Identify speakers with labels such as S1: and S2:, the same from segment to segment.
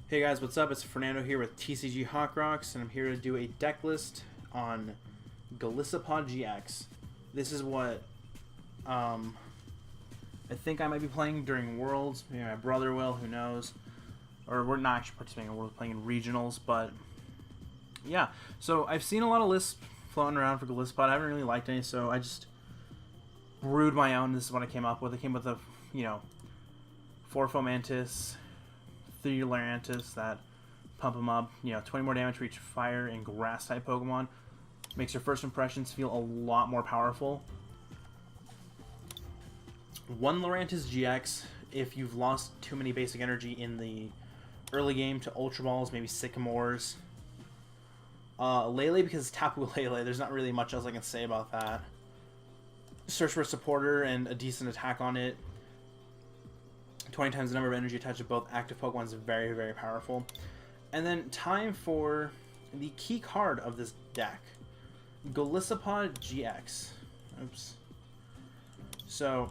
S1: Hey guys, what's up? It's Fernando here with TCG Hawk Rocks, and I'm here to do a deck list on Golisopod GX. This is what I think I might be playing during Worlds. Maybe my brother will, who knows. Or we're not actually participating in Worlds, playing in Regionals, but yeah. So I've seen a lot of lists floating around for Golisopod. I haven't really liked any, so I just brewed my own. This is what I came up with. I came with a, 4 Fomantis, 3 Lurantis that pump them up, 20 more damage for each fire and grass type Pokemon. Makes your first impressions feel a lot more powerful. 1 Lurantis GX if you've lost too many basic energy in the early game to Ultra Balls, maybe Sycamores. Lele because it's Tapu Lele, there's not really much else I can say about that. Search for a supporter and a decent attack on it. 20 times the number of energy attached to both active Pokemon is very, very powerful. And then time for the key card of this deck, Golisopod GX. Oops. So,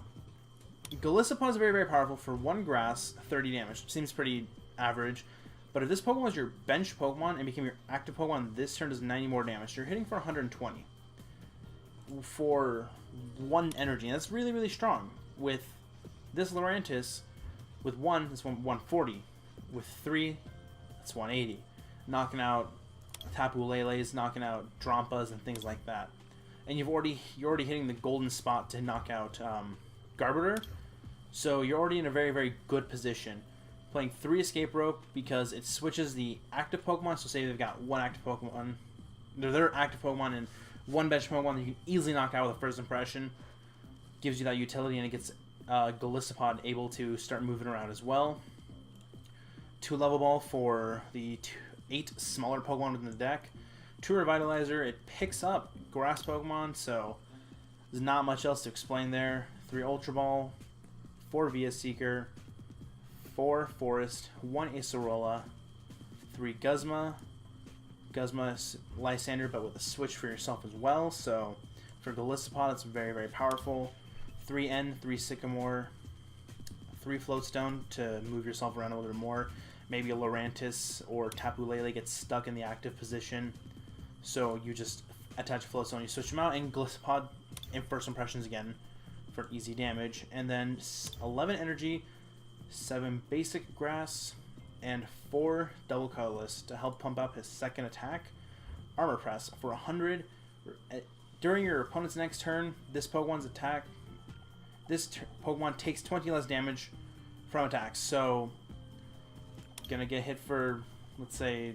S1: Golisopod is very, very powerful for 1 grass, 30 damage. Seems pretty average. But if this Pokemon was your bench Pokemon and became your active Pokemon, this turn does 90 more damage. You're hitting for 120 for 1 energy. And that's really, really strong. With this Lurantis, with 1, it's 140. With 3, it's 180. Knocking out Tapu Leles, knocking out Drampas, and things like that. And you're already hitting the golden spot to knock out Garbodor. So you're already in a very, very good position. Playing 3 Escape Rope because it switches the active Pokemon. So say they've got 1 active Pokemon, they're active Pokemon, and 1 bench Pokemon that you can easily knock out with a first impression. Gives you that utility, and it gets Golisopod able to start moving around as well. 2 Level Ball for the 8 smaller Pokemon within the deck. 2 Revitalizer, it picks up grass Pokemon, so there's not much else to explain there. 3 Ultra Ball, 4 Via Seeker, 4 Forest, 1 Acerola, 3 Guzma. Guzma is Lysander, but with a switch for yourself as well, so for Golisopod, it's very, very powerful. 3 N, 3 Sycamore, 3 Floatstone to move yourself around a little bit more. Maybe a Lurantis or Tapu Lele gets stuck in the active position, so you just attach a Floatstone, you switch them out, and Golisopod in first impressions again for easy damage. And then 11 energy, 7 basic grass, and 4 double colorless to help pump up his second attack. Armor Press for 100. During your opponent's next turn, this Pokemon's attack, Pokemon takes 20 less damage from attacks. So, gonna get hit for, let's say,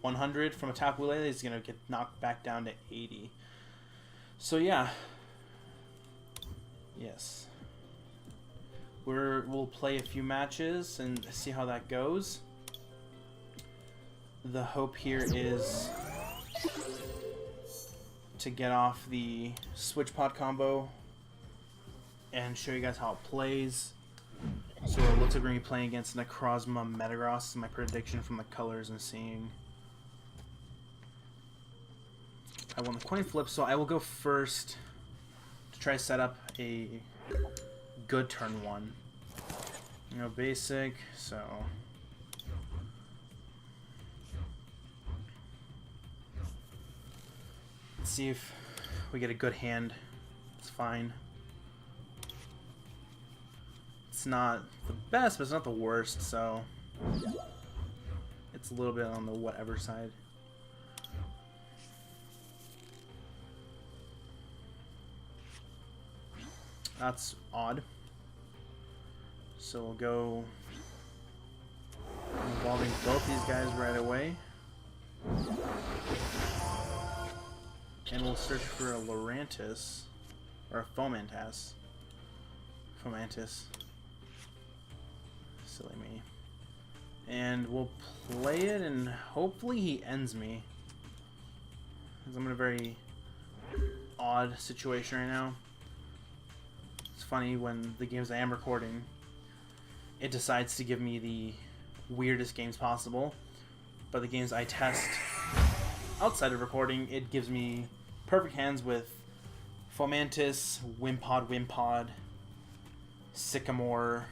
S1: 100 from a Tapu Lele, is gonna get knocked back down to 80. So yeah, yes, we'll play a few matches and see how that goes. The hope here is to get off the Switch Pod combo and show you guys how it plays. So it looks like we're going to be playing against Necrozma Metagross, is my prediction from the colors and seeing. I won the coin flip, so I will go first to try to set up a good turn 1. Basic, so let's see if we get a good hand. It's fine. It's not the best, but it's not the worst, so it's a little bit on the whatever side. That's odd. So we'll go involving both these guys right away. And we'll search for a Lurantis, or a Fomantis. Silly me. And we'll play it, and hopefully he ends me, because I'm in a very odd situation right now. It's funny, when the games I am recording, it decides to give me the weirdest games possible, but the games I test outside of recording, it gives me perfect hands with Fomantis, Wimpod, Sycamore,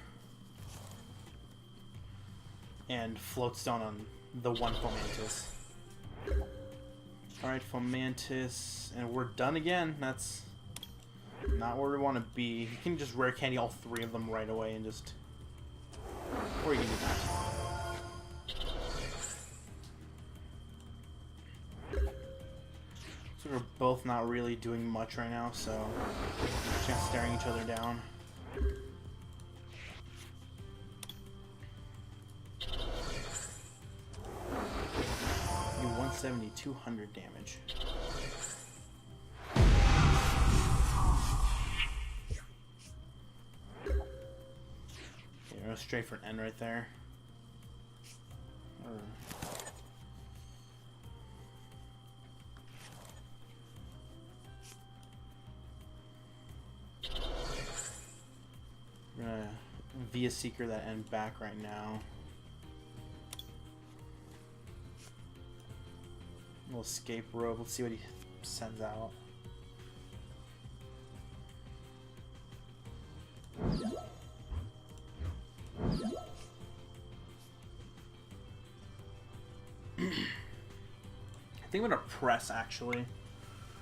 S1: and Floatstone on the one Fomantis. Alright, Fomantis, and we're done again. That's not where we want to be. You can just rare candy all three of them right away and just... Or you can do that. So we're both not really doing much right now, so just staring each other down. 170, 200 damage. Okay, go straight for an N right there. We're gonna Via Seeker that N back right now. Little escape rope. Let's see what he sends out. I think I'm gonna press actually.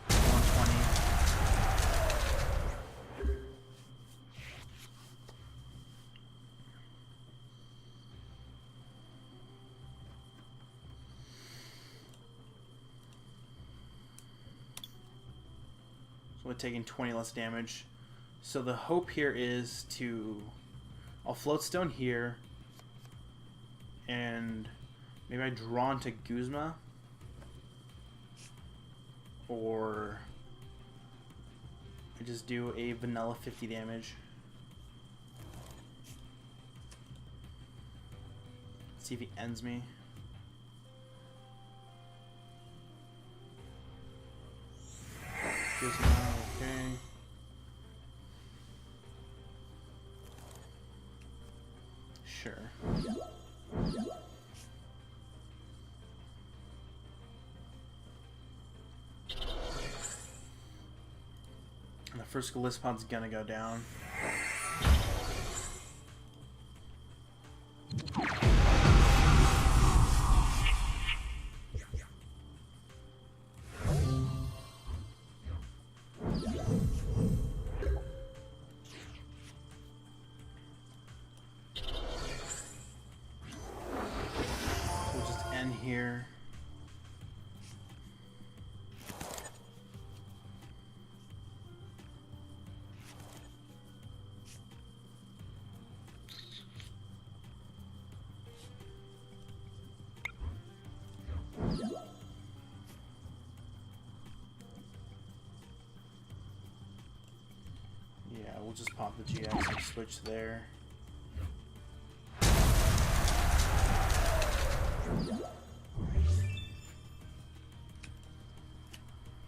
S1: 120. So we're taking 20 less damage. So the hope here is to... I'll Floatstone here. And maybe I draw into Guzma. Or I just do a vanilla 50 damage. See if he ends me. Guzma, okay. Sure. And the first Golisopod's gonna go down. So we'll just end here. Yeah, we'll just pop the GX and switch there.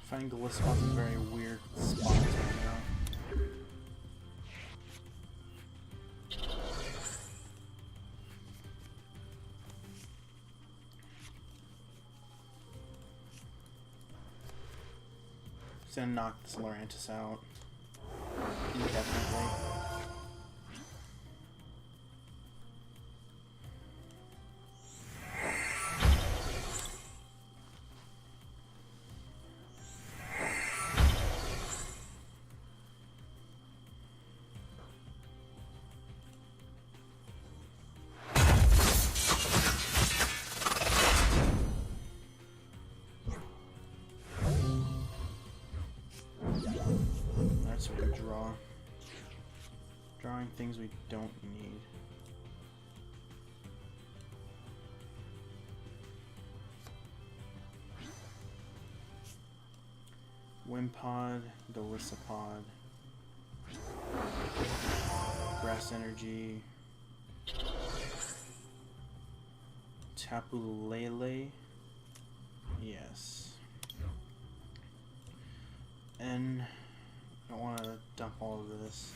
S1: Finding Golisopod's in very weird spots right now. Just gonna knock this Lurantis out indefinitely. That's what we draw. Drawing things we don't need. Wimpod, Golisopod, Grass Energy, Tapu Lele, yes, and I want to dump all of this.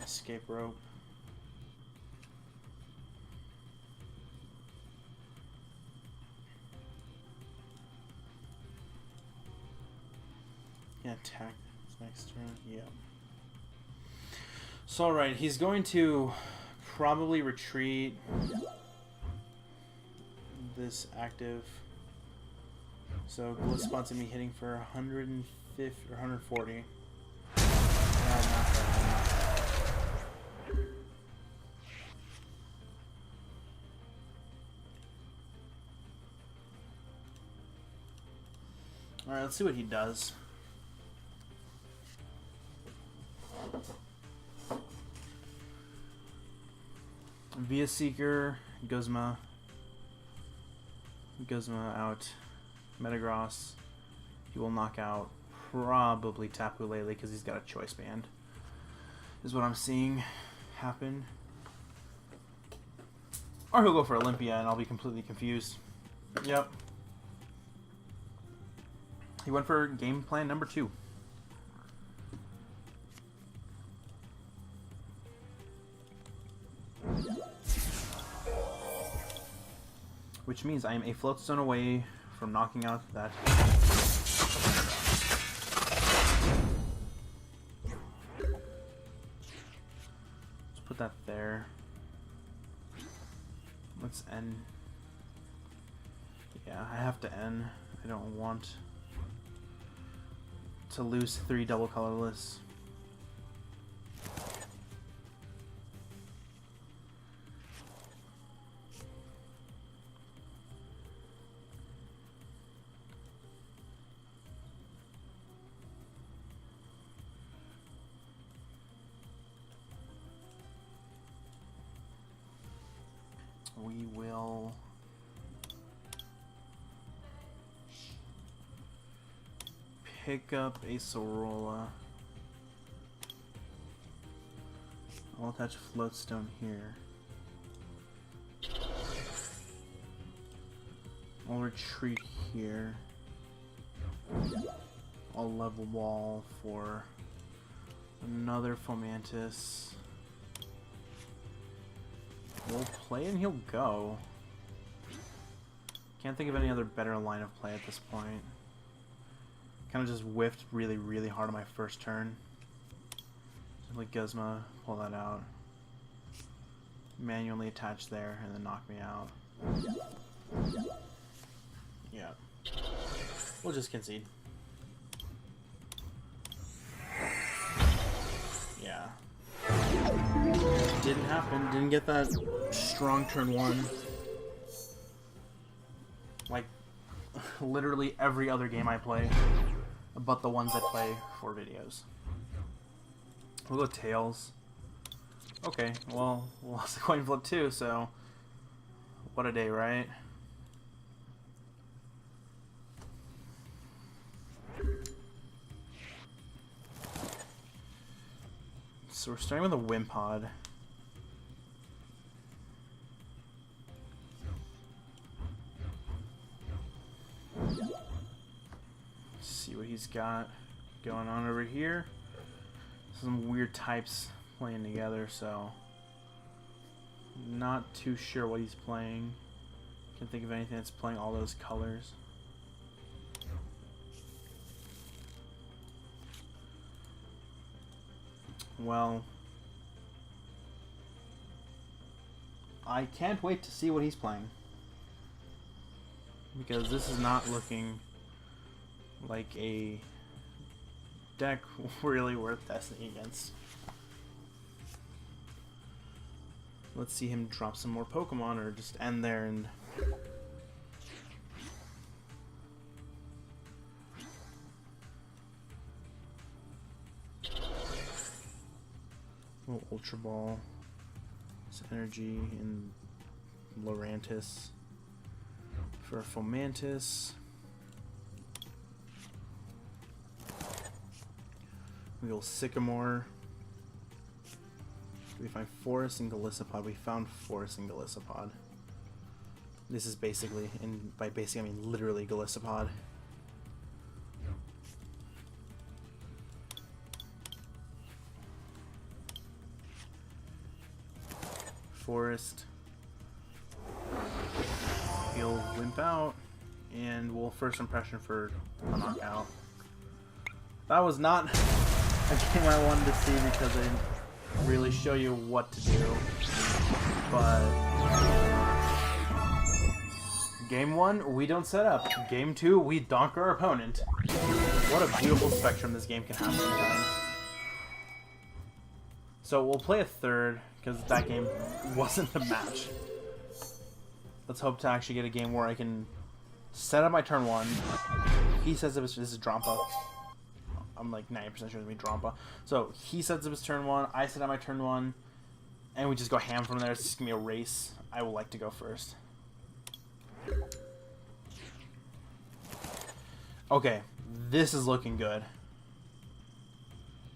S1: Escape rope. Yeah, attack next turn. Yeah. So alright, he's going to probably retreat this active. So Golisopod's gonna be hitting for 150 or 140. Alright, let's see what he does. Via Seeker, Guzma out, Metagross. He will knock out probably Tapu Lele because he's got a Choice Band. Is what I'm seeing happen. Or he'll go for Olympia and I'll be completely confused. Yep. He went for game plan number 2. Which means I am a float stone away from knocking out that. Let's put that there. Let's end. Yeah, I have to end. I don't want to lose 3 double colorless. We will pick up a Sorola. I'll attach a Floatstone here. I'll retreat here. I'll level wall for another Fomantis. We'll play and he'll go. Can't think of any other better line of play at this point. Kind of just whiffed really, really hard on my first turn. Simply Guzma, pull that out. Manually attach there and then knock me out. Yeah. We'll just concede. Yeah. Didn't happen. Didn't get that strong turn 1. Like, literally every other game I play, but the ones I play for videos. We'll go Tails. Okay, well, we lost the coin flip too, so what a day, right? So we're starting with a Wimpod. See what he's got going on over here. Some weird types playing together, so not too sure what he's playing. Can't think of anything that's playing all those colors. Well, I can't wait to see what he's playing, because this is not looking like a deck really worth testing against. Let's see him drop some more Pokemon or just end there and little Ultra Ball, some energy in Lurantis for a Fomantis. We go Sycamore. Do we find Forest and Golisopod? We found Forest and Golisopod. This is basically, and by basically I mean literally Golisopod. Forest. He'll Wimp out, and we'll first impression for a knockout. That was not a game I wanted to see because I didn't really show you what to do. but game 1, we don't set up. Game 2, we donk our opponent. What a beautiful spectrum this game can have sometimes. So we'll play a third, because that game wasn't the match. Let's hope to actually get a game where I can set up my turn 1. He says this is Drampa. I'm like 90% sure it's going to be Drampa. So he sets up his turn 1, I set up my turn 1, and we just go ham from there. It's just going to be a race. I would like to go first. Okay, this is looking good.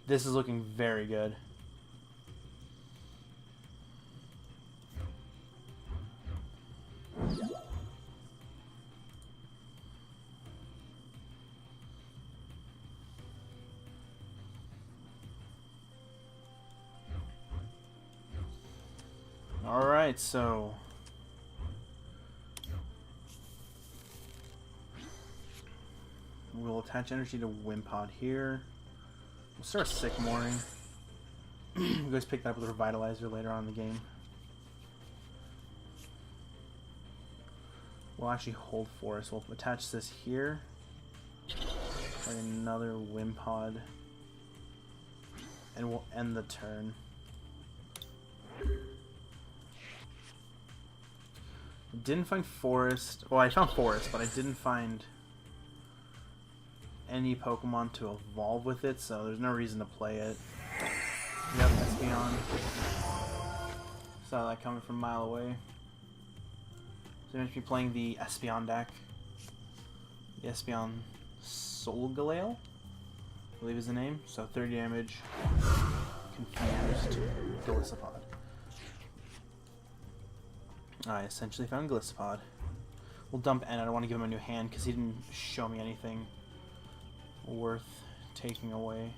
S1: This is looking very good. Alright, so we'll attach energy to Wimpod here. We'll start Sycamoring. You guys pick that up with a Revitalizer later on in the game. We'll actually hold Forest. We'll attach this here. Like another Wimpod. And we'll end the turn. Didn't find Forest. Well, I found Forest, but I didn't find any Pokemon to evolve with it, so there's no reason to play it. Yep, Espeon. Saw that coming from a mile away. So I'm going to be playing the Espeon deck. The Espeon Solgaleo, I believe is the name. So 30 damage. Confused Golisopod. I essentially found Golisopod. We'll dump N. I don't want to give him a new hand because he didn't show me anything worth taking away.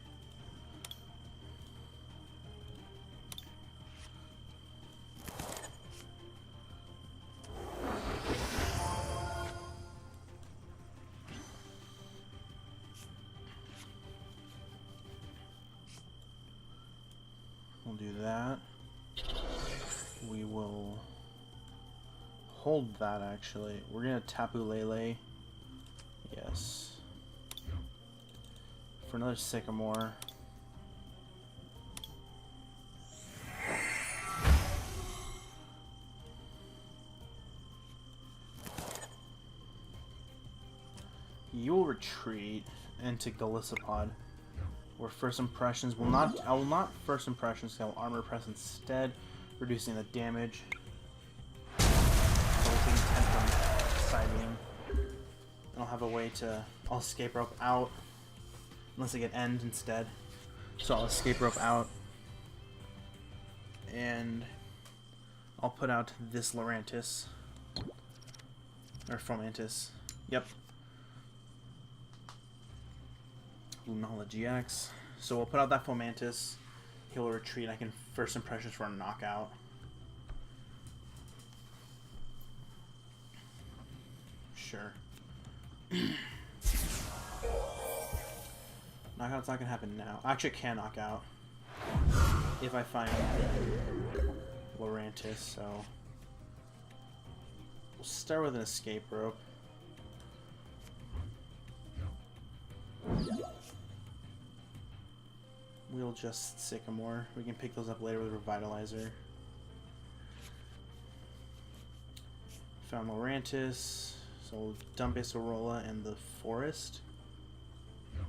S1: We'll do that. We will hold that, actually. We're going to Tapu Lele. Yes. For another Sycamore. You will retreat into Golisopod. Where first impressions will not. I will not first impressions. I will armor press instead, reducing the damage. So we'll take 10 from side beam. And I'll have a way to. I'll escape rope out, unless I get end instead. So I'll escape rope out, and I'll put out this Lurantis or Fomantis. Yep. Lunala GX. So we'll put out that Fomantis. He'll retreat. I can first impressions for a knockout. Sure. Knockout's not gonna happen now. Actually, it can knock out if I find Lurantis. So we'll start with an escape rope. We'll just Sycamore. We can pick those up later with Revitalizer. Found Lurantis. So we'll dump Acerola and the Forest. So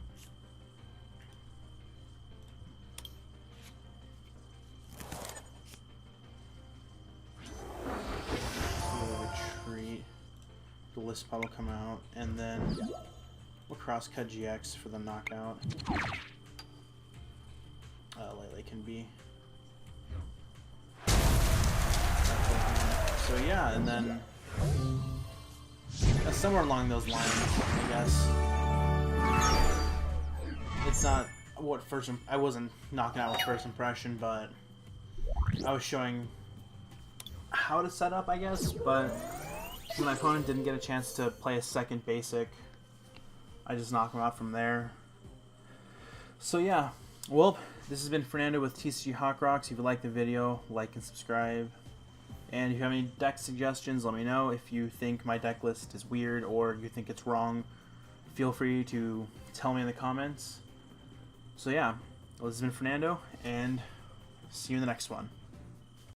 S1: we'll retreat. The Golisopod will come out, and then we'll cross-cut GX for the knockout. Lele can be. So yeah, and then somewhere along those lines, I guess. It's not what first. I wasn't knocking out with first impression, but I was showing how to set up, I guess. But when my opponent didn't get a chance to play a second basic, I just knocked him out from there. So yeah, well, this has been Fernando with TCG Hawk Rocks. If you like the video, like and subscribe. And if you have any deck suggestions, let me know. If you think my deck list is weird or you think it's wrong, feel free to tell me in the comments. So yeah, well, this has been Fernando, and see you in the next one.